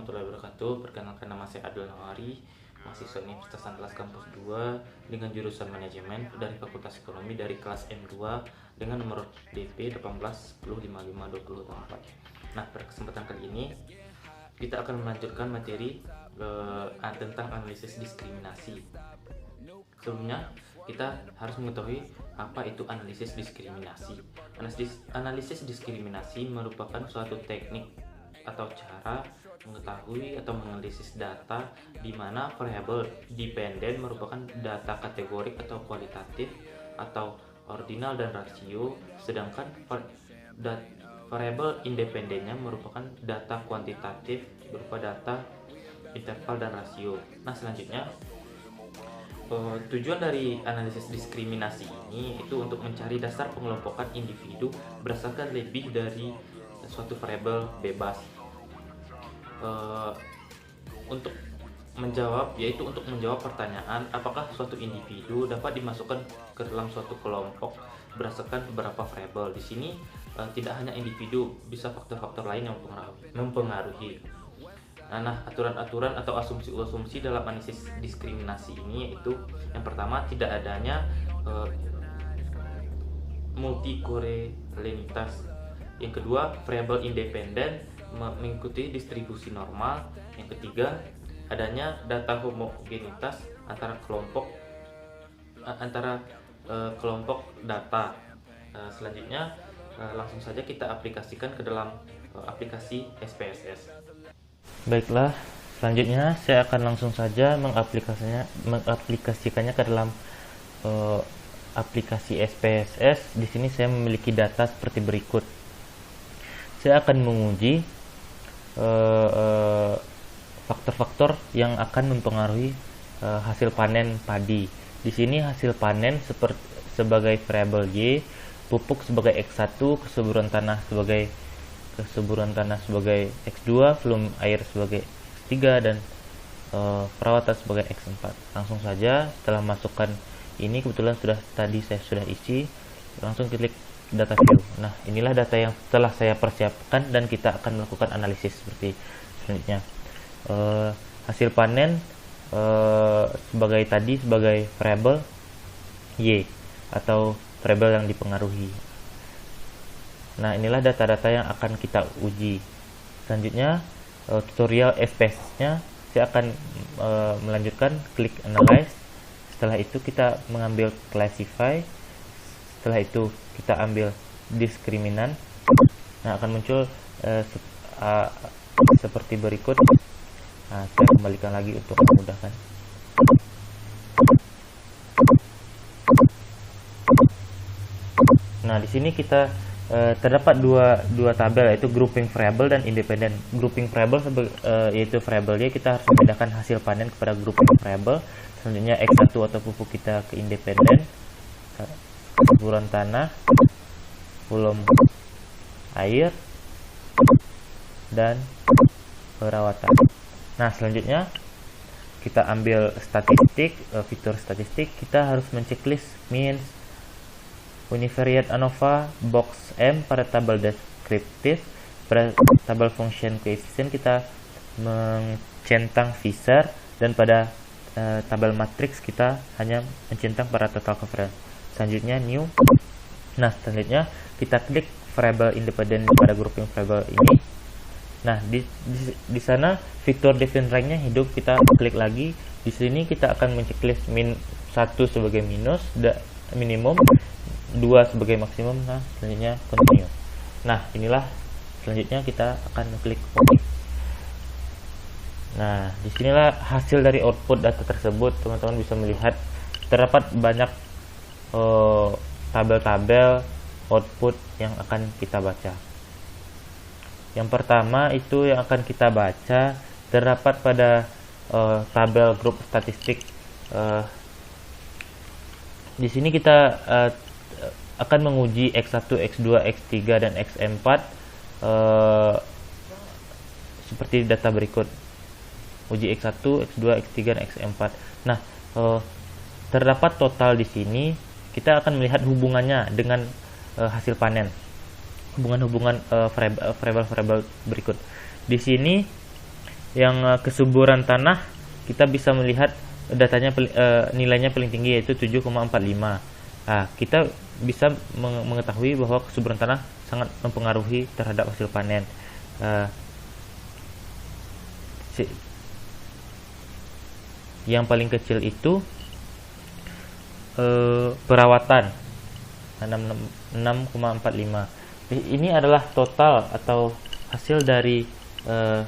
warahmatullahi wabarakatuh. Perkenalkan, nama saya Abdul Nawari, mahasiswa Universitas Andalas Kampus 2 dengan jurusan manajemen dari Fakultas Ekonomi dari kelas M2 dengan nomor DP 1810552024. Nah, pada kesempatan kali ini kita akan melanjutkan materi tentang analisis diskriminasi. Sebelumnya kita harus mengetahui apa itu analisis diskriminasi. Analisis diskriminasi merupakan suatu teknik atau cara mengetahui atau menganalisis data di mana variabel dependen merupakan data kategorik atau kualitatif atau ordinal dan rasio, sedangkan variabel independennya merupakan data kuantitatif berupa data interval dan rasio. Nah, selanjutnya tujuan dari analisis diskriminasi ini itu untuk mencari dasar pengelompokan individu berdasarkan lebih dari suatu variabel bebas. Untuk menjawab pertanyaan apakah suatu individu dapat dimasukkan ke dalam suatu kelompok berdasarkan beberapa variabel. Di sini tidak hanya individu, bisa faktor-faktor lain yang mempengaruhi. Nah, aturan-aturan atau asumsi-asumsi dalam analisis diskriminasi ini yaitu yang pertama, tidak adanya multikorelitas. Yang kedua, variabel independen mengikuti distribusi normal. Yang ketiga, adanya data homogenitas antara kelompok data. Selanjutnya langsung saja kita aplikasikan ke dalam aplikasi SPSS. Baiklah, selanjutnya saya akan langsung saja mengaplikasikannya ke dalam aplikasi SPSS. Di sini saya memiliki data seperti berikut. Saya akan menguji faktor-faktor yang akan mempengaruhi hasil panen padi. Di sini hasil panen sebagai variabel Y, pupuk sebagai X1, kesuburan tanah sebagai X2, volume air sebagai X3, dan perawatan sebagai X4. Langsung saja setelah masukkan ini, kebetulan saya sudah isi, langsung klik data view. Nah, inilah data yang telah saya persiapkan dan kita akan melakukan analisis seperti selanjutnya. Hasil panen sebagai variabel Y atau variabel yang dipengaruhi. Nah, inilah data-data yang akan kita uji. Selanjutnya tutorial SPSS-nya saya akan melanjutkan klik analyze. Setelah itu kita mengambil classify. Setelah itu kita ambil diskriminan. Nah, akan muncul seperti berikut. Nah, saya kembalikan lagi untuk memudahkan. Nah, di sini kita terdapat dua tabel, yaitu grouping variable dan independent. Grouping variable yaitu variabelnya kita harus memindahkan hasil panen kepada grouping variable. Selanjutnya X1 atau pupuk kita ke independen, kesuburan tanah, volume air, dan perawatan. Nah, selanjutnya kita ambil statistik, fitur statistik. Kita harus menceklis means, univariate ANOVA, box M pada tabel deskriptif. Pada tabel function coefficient kita mencentang Fisher, dan pada tabel matriks kita hanya mencentang pada total coverage. Selanjutnya new. Nah, selanjutnya kita klik variable independen pada grouping variable ini. Nah, di sana fitur define rank-nya hidup, kita klik lagi. Di sini kita akan menceklis min 1 sebagai minimum, 2 sebagai maksimum. Nah, selanjutnya continue. Nah, inilah selanjutnya kita akan klik OK. Nah, disinilah hasil dari output data tersebut. Teman-teman bisa melihat terdapat banyak tabel-tabel output yang akan kita baca. Yang pertama itu yang akan kita baca terdapat pada tabel grup statistik. Di sini kita akan menguji X1, X2, X3, dan X4 seperti data berikut. Uji X1, X2, X3, dan X4. Nah, terdapat total di sini. Kita akan melihat hubungannya dengan hasil panen. Hubungan-hubungan variabel-variabel berikut. Di sini kesuburan tanah kita bisa melihat datanya nilainya paling tinggi yaitu 7,45. Nah, kita bisa mengetahui bahwa kesuburan tanah sangat mempengaruhi terhadap hasil panen. Yang paling kecil itu perawatan 6,45. Ini adalah total atau hasil dari 1,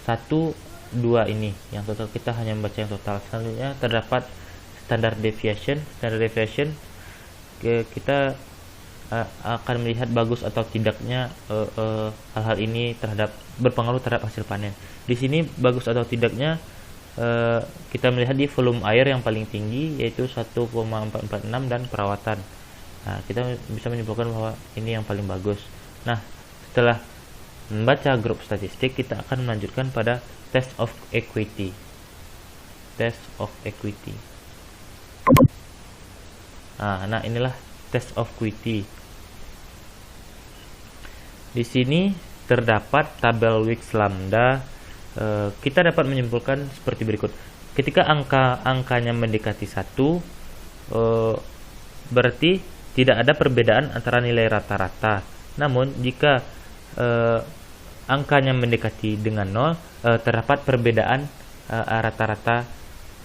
2 ini. Yang total kita hanya membaca yang total. Selanjutnya terdapat standard deviation. Standard deviation kita akan melihat bagus atau tidaknya hal-hal ini berpengaruh terhadap hasil panen. Di sini bagus atau tidaknya kita melihat di volume air yang paling tinggi yaitu 1,446 dan perawatan. Nah, kita bisa menyimpulkan bahwa ini yang paling bagus. Nah, setelah membaca grup statistik, kita akan melanjutkan pada test of equity. Test of equity. Nah, inilah test of equity. Di sini terdapat tabel Wicks lambda. Kita dapat menyimpulkan seperti berikut. Ketika angkanya mendekati 1, berarti tidak ada perbedaan antara nilai rata-rata. Namun jika angkanya mendekati dengan 0, terdapat perbedaan rata-rata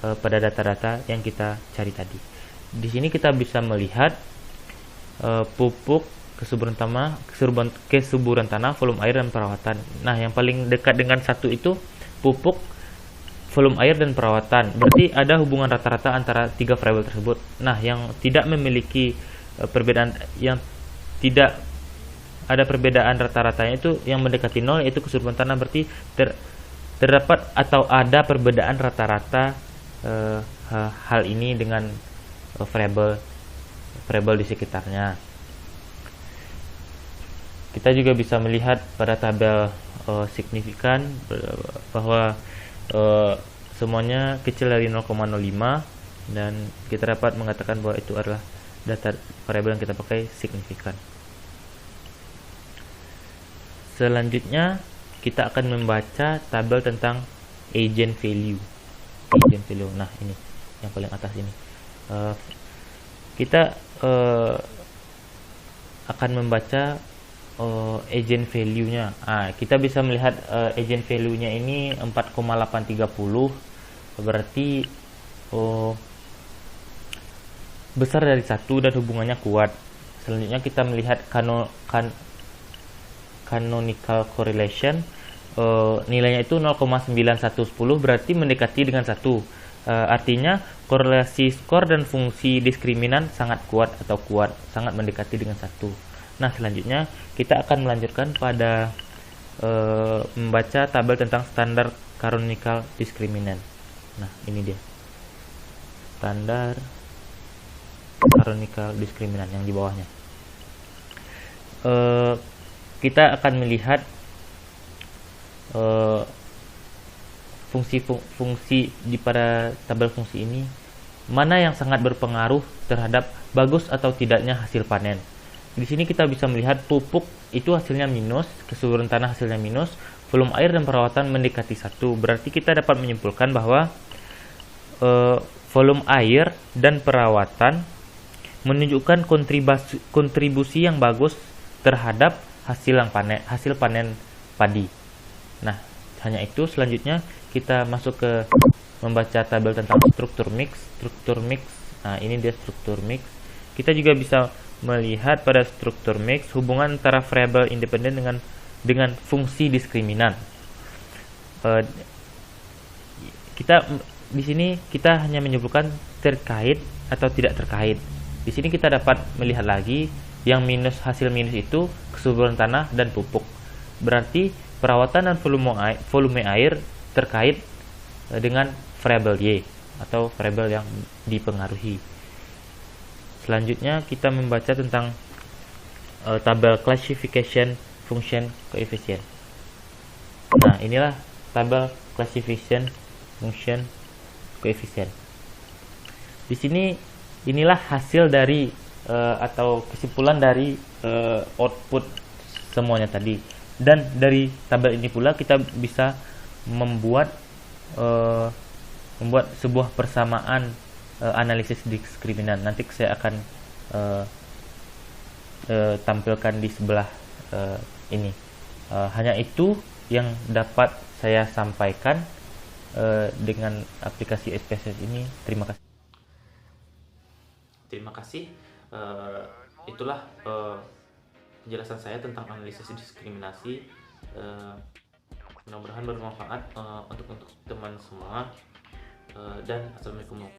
pada data-data yang kita cari tadi. Di sini kita bisa melihat pupuk, kesuburan tanah, volume air dan perawatan. Nah, yang paling dekat dengan 1 itu pupuk, volume air dan perawatan. Berarti ada hubungan rata-rata antara 3 variabel tersebut. Nah, yang tidak memiliki perbedaan, yang tidak ada perbedaan rata-ratanya itu yang mendekati 0, yaitu kesuburan tanah. Berarti terdapat atau ada perbedaan rata-rata hal ini dengan variabel di sekitarnya. Kita juga bisa melihat pada tabel signifikan bahwa semuanya kecil dari 0,05 dan kita dapat mengatakan bahwa itu adalah data variabel yang kita pakai signifikan. Selanjutnya kita akan membaca tabel tentang agent value. Nah, ini yang paling atas ini. Kita akan membaca agent value-nya. Kita bisa melihat agent value-nya ini 4,830. Berarti besar dari 1 dan hubungannya kuat. Selanjutnya kita melihat canonical correlation. Nilainya itu 0,9110, berarti mendekati dengan 1. Artinya korelasi skor dan fungsi diskriminan sangat kuat sangat mendekati dengan 1. Nah, selanjutnya kita akan melanjutkan pada membaca tabel tentang standar canonical discriminant. Nah, ini dia standar canonical discriminant yang di bawahnya. Kita akan melihat fungsi di pada tabel fungsi ini mana yang sangat berpengaruh terhadap bagus atau tidaknya hasil panen. Di sini kita bisa melihat pupuk itu hasilnya minus, kesuburan tanah hasilnya minus, volume air dan perawatan mendekati 1. Berarti kita dapat menyimpulkan bahwa volume air dan perawatan menunjukkan kontribusi yang bagus terhadap hasil panen padi. Nah, hanya itu. Selanjutnya kita masuk ke membaca tabel tentang struktur mix. Nah, ini dia struktur mix. Kita juga bisa melihat pada struktur mix hubungan antara variabel independen dengan fungsi diskriminan. Di sini kita hanya menyimpulkan terkait atau tidak terkait. Di sini kita dapat melihat lagi yang hasil minus itu kesuburan tanah dan pupuk. Berarti perawatan dan volume air terkait dengan variabel Y atau variabel yang dipengaruhi. Selanjutnya kita membaca tentang tabel classification function coefficient. Nah, inilah tabel classification function coefficient. Di sini inilah hasil dari atau kesimpulan dari output semuanya tadi. Dan dari tabel ini pula kita bisa membuat sebuah persamaan analisis diskriminan. Nanti saya akan tampilkan di sebelah ini. Hanya itu yang dapat saya sampaikan dengan aplikasi SPSS ini. Terima kasih. Terima kasih. Itulah penjelasan saya tentang analisis diskriminasi. Mudah-mudahan bermanfaat untuk teman semua. Dan assalamualaikum.